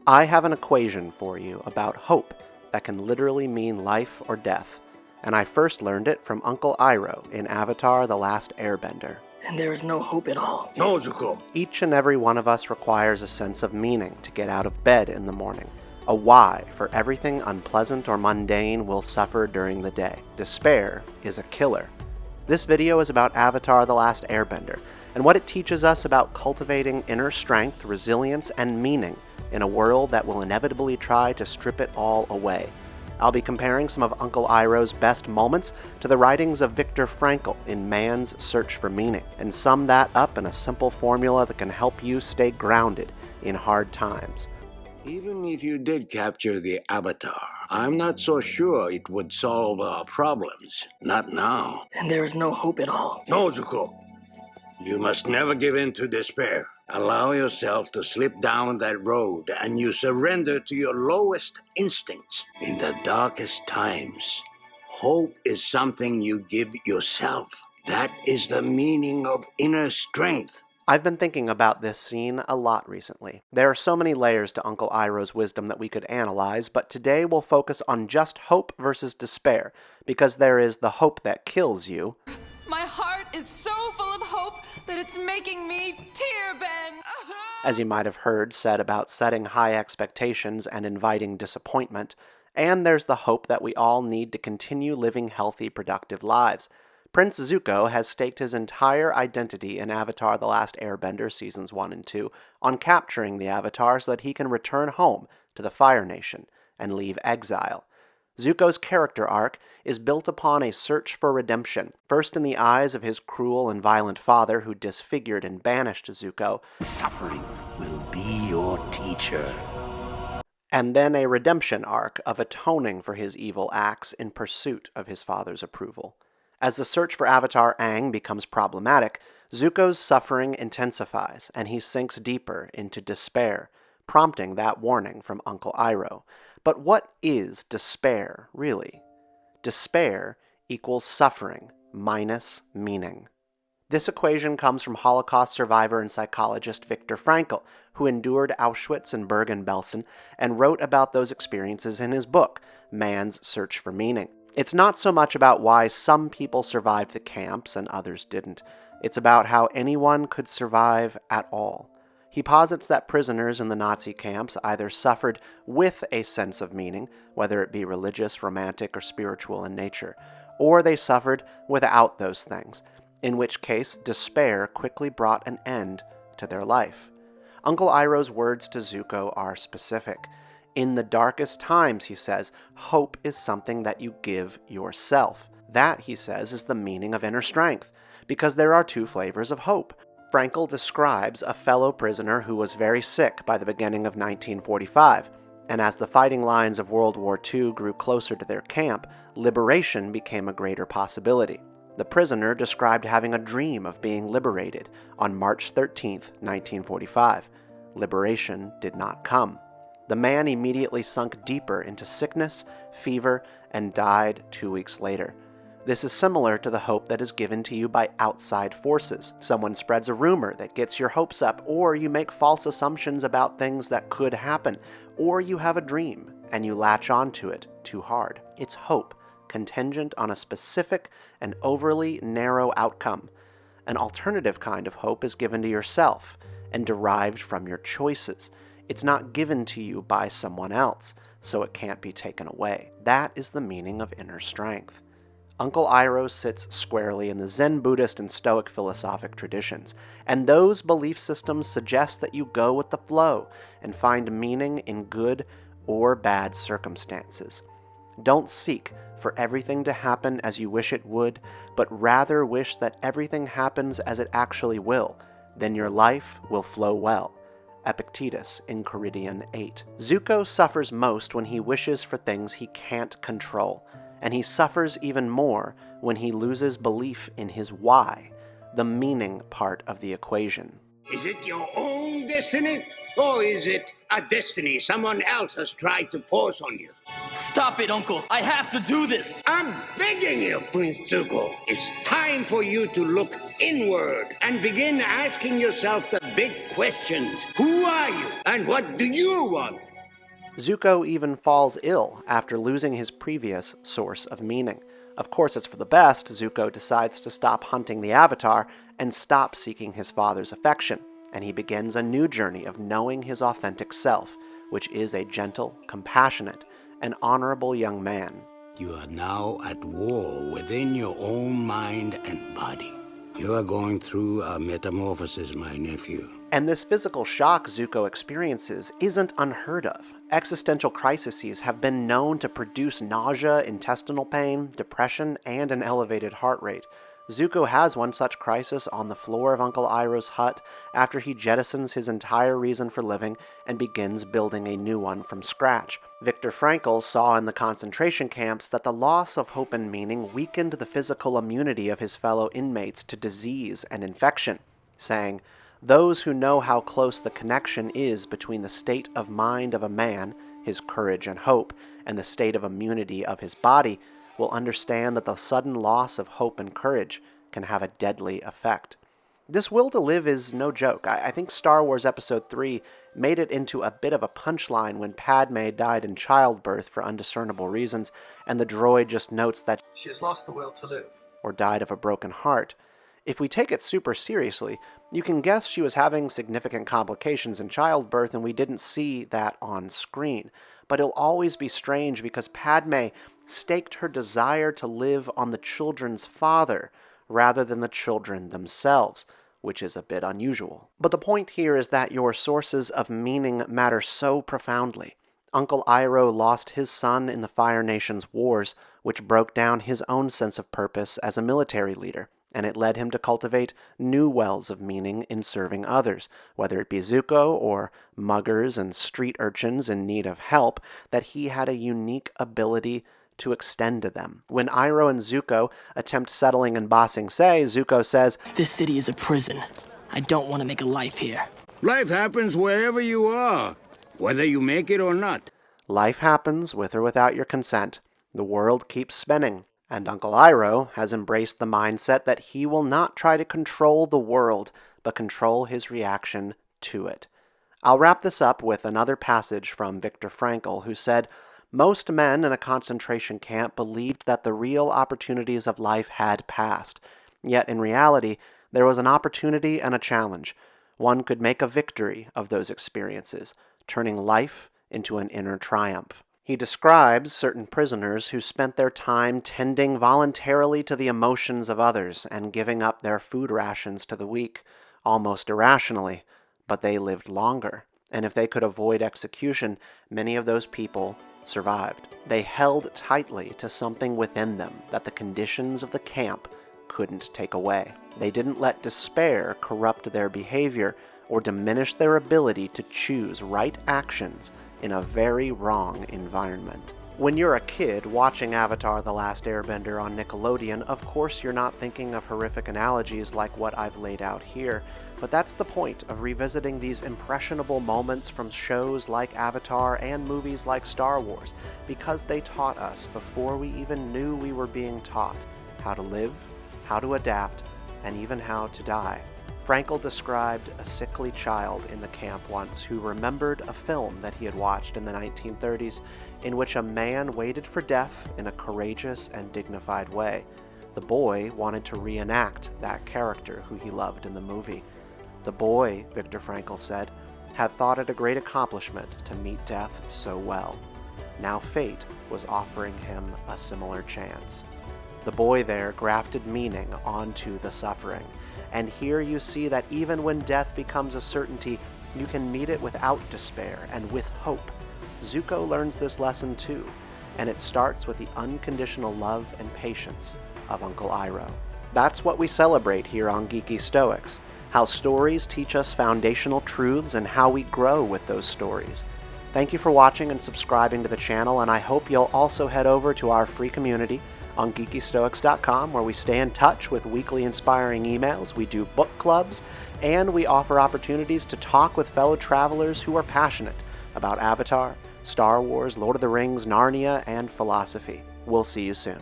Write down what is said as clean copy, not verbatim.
I have an equation for you about hope that can literally mean life or death, and I first learned it from Uncle Iroh in Avatar: The Last Airbender. And there is no hope at all. No, Zuko. Each and every one of us requires a sense of meaning to get out of bed in the morning, a why for everything unpleasant or mundane we'll suffer during the day. Despair is a killer. This video is about Avatar: The Last Airbender, and what it teaches us about cultivating inner strength, resilience, and meaning in a world that will inevitably try to strip it all away. I'll be comparing some of Uncle Iroh's best moments to the writings of Viktor Frankl in Man's Search for Meaning, and sum that up in a simple formula that can help you stay grounded in hard times. Even if you did capture the Avatar, I'm not so sure it would solve our problems. Not now. And there is no hope at all. No, Zuko. You must never give in to despair. Allow yourself to slip down that road and you surrender to your lowest instincts. In the darkest times, hope is something you give yourself. That is the meaning of inner strength. I've been thinking about this scene a lot recently. There are so many layers to Uncle Iroh's wisdom that we could analyze, but today we'll focus on just hope versus despair, because there is the hope that kills you. My heart is so full of hope that it's making me tear bend. As you might have heard said about setting high expectations and inviting disappointment, and there's the hope that we all need to continue living healthy, productive lives. Prince Zuko has staked his entire identity in Avatar: The Last Airbender Seasons 1 and 2 on capturing the Avatar so that he can return home to the Fire Nation and leave exile. Zuko's character arc is built upon a search for redemption, first in the eyes of his cruel and violent father who disfigured and banished Zuko. Suffering will be your teacher. And then a redemption arc of atoning for his evil acts in pursuit of his father's approval. As the search for Avatar Aang becomes problematic, Zuko's suffering intensifies, and he sinks deeper into despair, prompting that warning from Uncle Iroh. But what is despair, really? Despair equals suffering minus meaning. This equation comes from Holocaust survivor and psychologist Viktor Frankl, who endured Auschwitz and Bergen-Belsen and wrote about those experiences in his book, Man's Search for Meaning. It's not so much about why some people survived the camps and others didn't. It's about how anyone could survive at all. He posits that prisoners in the Nazi camps either suffered with a sense of meaning, whether it be religious, romantic, or spiritual in nature, or they suffered without those things, in which case despair quickly brought an end to their life. Uncle Iroh's words to Zuko are specific. In the darkest times, he says, hope is something that you give yourself. That, he says, is the meaning of inner strength, because there are two flavors of hope. Frankl describes a fellow prisoner who was very sick by the beginning of 1945, and as the fighting lines of World War II grew closer to their camp, liberation became a greater possibility. The prisoner described having a dream of being liberated on March 13, 1945. Liberation did not come. The man immediately sunk deeper into sickness, fever, and died 2 weeks later. This is similar to the hope that is given to you by outside forces. Someone spreads a rumor that gets your hopes up, or you make false assumptions about things that could happen, or you have a dream and you latch onto it too hard. It's hope, contingent on a specific and overly narrow outcome. An alternative kind of hope is given to yourself and derived from your choices. It's not given to you by someone else, so it can't be taken away. That is the meaning of inner strength. Uncle Iroh sits squarely in the Zen Buddhist and Stoic philosophic traditions, and those belief systems suggest that you go with the flow and find meaning in good or bad circumstances. Don't seek for everything to happen as you wish it would, but rather wish that everything happens as it actually will. Then your life will flow well. Epictetus, Enchiridion 8. Zuko suffers most when he wishes for things he can't control, and he suffers even more when he loses belief in his why, the meaning part of the equation. Is it your own destiny, or is it a destiny someone else has tried to force on you? Stop it, Uncle. I have to do this. I'm begging you, Prince Zuko. It's time for you to look inward and begin asking yourself the big questions. Who are you? And what do you want? Zuko even falls ill after losing his previous source of meaning. Of course, it's for the best. Zuko decides to stop hunting the Avatar and stop seeking his father's affection, and he begins a new journey of knowing his authentic self, which is a gentle, compassionate, and honorable young man. You are now at war within your own mind and body. You are going through a metamorphosis, my nephew. And this physical shock Zuko experiences isn't unheard of. Existential crises have been known to produce nausea, intestinal pain, depression, and an elevated heart rate. Zuko has one such crisis on the floor of Uncle Iroh's hut after he jettisons his entire reason for living and begins building a new one from scratch. Viktor Frankl saw in the concentration camps that the loss of hope and meaning weakened the physical immunity of his fellow inmates to disease and infection, saying, "Those who know how close the connection is between the state of mind of a man, his courage and hope, and the state of immunity of his body, will understand that the sudden loss of hope and courage can have a deadly effect." This will to live is no joke. I think Star Wars Episode 3 made it into a bit of a punchline when Padme died in childbirth for undiscernible reasons, and the droid just notes that She has lost the will to live. or died of a broken heart. If we take it super seriously, you can guess she was having significant complications in childbirth, and we didn't see that on screen. But it'll always be strange because Padme staked her desire to live on the children's father rather than the children themselves, which is a bit unusual. But the point here is that your sources of meaning matter so profoundly. Uncle Iroh lost his son in the Fire Nation's wars, which broke down his own sense of purpose as a military leader, and it led him to cultivate new wells of meaning in serving others, whether it be Zuko or muggers and street urchins in need of help, that he had a unique ability to extend to them. When Iroh and Zuko attempt settling in Ba Sing Se, Zuko says, This city is a prison. I don't want to make a life here. Life happens wherever you are, whether you make it or not. "Life happens with or without your consent. The world keeps spinning." And Uncle Iroh has embraced the mindset that he will not try to control the world, but control his reaction to it. I'll wrap this up with another passage from Viktor Frankl, who said, "Most men in a concentration camp believed that the real opportunities of life had passed. Yet in reality, there was an opportunity and a challenge. One could make a victory of those experiences, turning life into an inner triumph." He describes certain prisoners who spent their time tending voluntarily to the emotions of others and giving up their food rations to the weak, almost irrationally, but they lived longer. And if they could avoid execution, many of those people survived. They held tightly to something within them that the conditions of the camp couldn't take away. They didn't let despair corrupt their behavior or diminish their ability to choose right actions in a very wrong environment. When you're a kid watching Avatar: The Last Airbender on Nickelodeon, of course you're not thinking of horrific analogies like what I've laid out here, but that's the point of revisiting these impressionable moments from shows like Avatar and movies like Star Wars, because they taught us, before we even knew we were being taught, how to live, how to adapt, and even how to die. Frankl described a sickly child in the camp once who remembered a film that he had watched in the 1930s in which a man waited for death in a courageous and dignified way. The boy wanted to reenact that character who he loved in the movie. The boy, Viktor Frankl said, had thought it a great accomplishment to meet death so well. Now fate was offering him a similar chance. The boy there grafted meaning onto the suffering. And here you see that even when death becomes a certainty, you can meet it without despair and with hope. Zuko learns this lesson too, and it starts with the unconditional love and patience of Uncle Iroh. That's what we celebrate here on Geeky Stoics, how stories teach us foundational truths and how we grow with those stories. Thank you for watching and subscribing to the channel, and I hope you'll also head over to our free community on geekystoics.com, where we stay in touch with weekly inspiring emails, we do book clubs, and we offer opportunities to talk with fellow travelers who are passionate about Avatar, Star Wars, Lord of the Rings, Narnia, and philosophy. We'll see you soon.